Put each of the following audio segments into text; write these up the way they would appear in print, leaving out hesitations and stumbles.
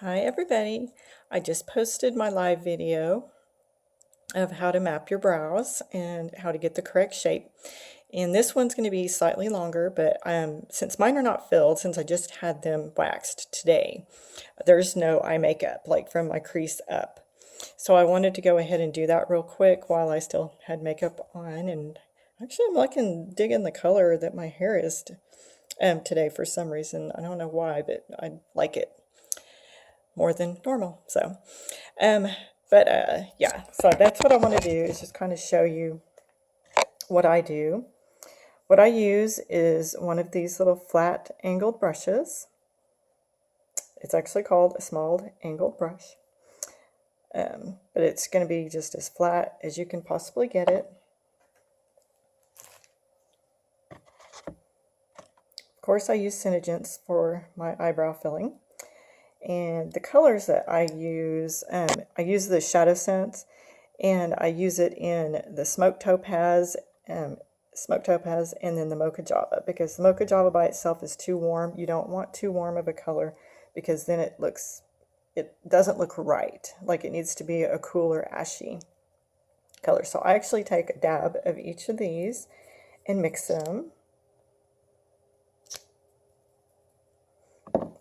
Hi everybody. I just posted my live video of how to map your brows and how to get the correct shape. And this one's going to be slightly longer, but since mine are not filled, since I just had them waxed today, there's no eye makeup like from my crease up. So I wanted to go ahead and do that real quick while I still had makeup on. And actually I'm liking digging the color that my hair is today for some reason. I don't know why, but I like it more than normal. So, um, yeah, so that's what I want to do is just kind of show you what I do. What I use is one of these little flat angled brushes. It's actually called a small angled brush. But it's going to be just as flat as you can possibly get it. Of course, I use Synergence for my eyebrow filling. And the colors that I use the ShadowSense, and I use it in the Smoke Topaz, and then the Mocha Java, because the Mocha Java by itself is too warm. You don't want too warm of a color because then it doesn't look right. Like it needs to be a cooler, ashy color. So I actually take a dab of each of these and mix them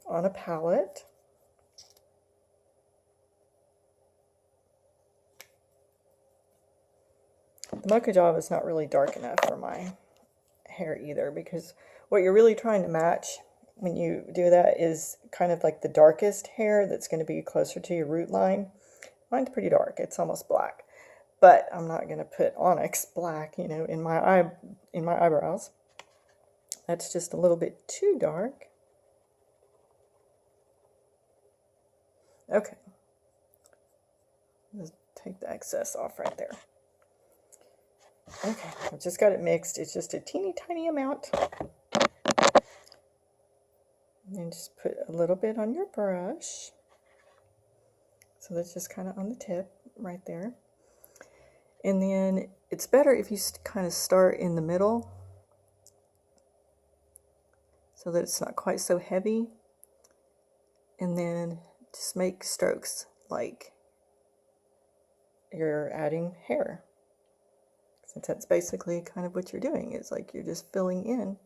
on a palette. The Mocha Java is not really dark enough for my hair either, because what you're really trying to match when you do that is kind of like the darkest hair that's going to be closer to your root line. Mine's pretty dark. It's almost black. But I'm not going to put onyx black, in my eyebrows. That's just a little bit too dark. Okay. Just take the excess off right there. Okay, I've just got it mixed. It's just a teeny tiny amount. And just put a little bit on your brush. So that's just kind of on the tip right there. And then it's better if you kind of start in the middle so that it's not quite so heavy. And then just make strokes like you're adding hair. Since that's basically kind of what you're doing. It's like you're just filling in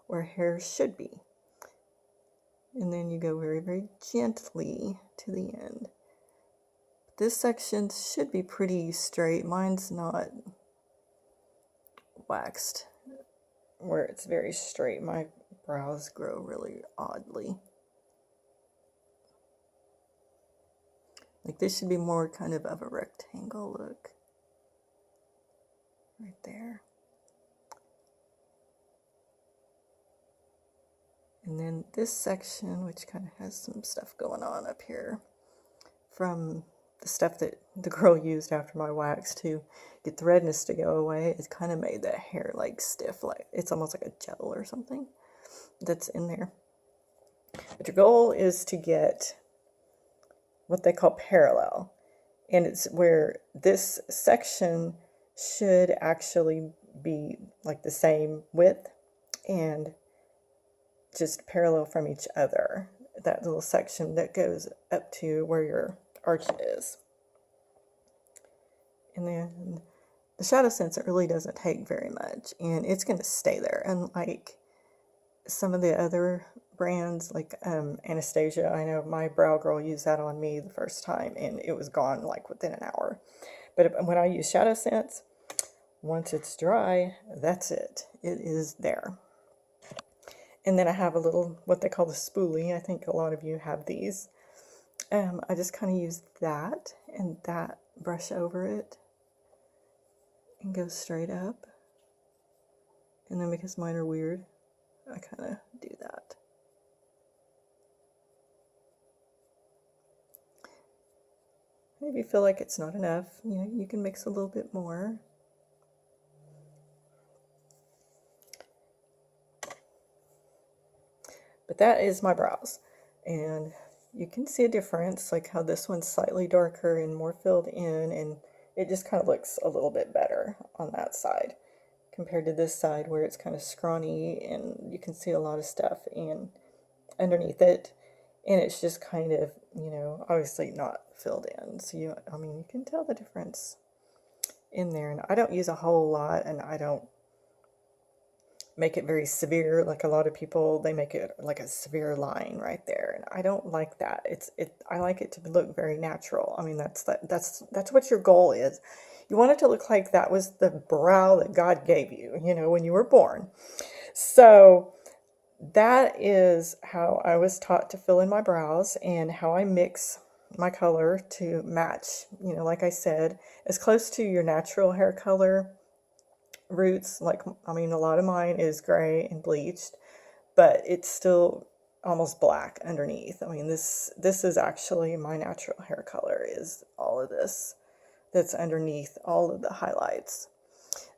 where hair should be. And then you go very, very gently to the end. This section should be pretty straight. Mine's not waxed where it's very straight. My brows grow really oddly. Like this should be more kind of a rectangle look. Right there. And then this section, which kind of has some stuff going on up here from the stuff that the girl used after my wax to get the redness to go away, it kind of made that hair like stiff, like it's almost like a gel or something that's in there. But your goal is to get what they call parallel, and it's where this section should actually be like the same width and just parallel from each other. That little section that goes up to where your arch is. And then the ShadowSense, it really doesn't take very much, and it's going to stay there. Unlike some of the other brands, like Anastasia, I know my brow girl used that on me the first time, and it was gone like within an hour. But when I use ShadowSense, once it's dry, that's it. It is there. And then I have a little, what they call the spoolie. I think a lot of you have these. I just kind of use that and that, brush over it and go straight up. And then because mine are weird, I kind of do that. Maybe you feel like it's not enough, you can mix a little bit more. But that is my brows, and you can see a difference, like how this one's slightly darker and more filled in, and it just kind of looks a little bit better on that side compared to this side where it's kind of scrawny and you can see a lot of stuff and underneath it. And it's just kind of, obviously not filled in. So I mean, you can tell the difference in there. And I don't use a whole lot, and I don't make it very severe like a lot of people. They make it like a severe line right there, and I don't like that. I like it to look very natural. I mean, that's what your goal is. You want it to look like that was the brow that God gave you, when you were born. So that is how I was taught to fill in my brows, and how I mix my color to match, like I said, as close to your natural hair color roots. Like, I mean, a lot of mine is gray and bleached, but it's still almost black underneath. I mean, this is actually my natural hair color, is all of this that's underneath all of the highlights.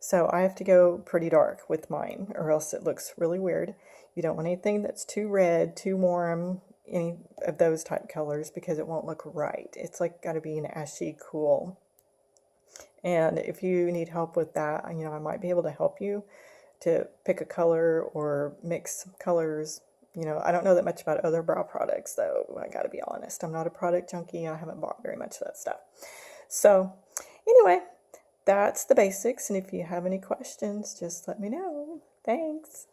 So I have to go pretty dark with mine, or else it looks really weird. You don't want anything that's too red, too warm, any of those type colors, because it won't look right. It's like got to be an ashy cool. And if you need help with that, I might be able to help you to pick a color or mix colors. I don't know that much about other brow products, though. I got to be honest. I'm not a product junkie. I haven't bought very much of that stuff. So anyway, that's the basics. And if you have any questions, just let me know. Thanks.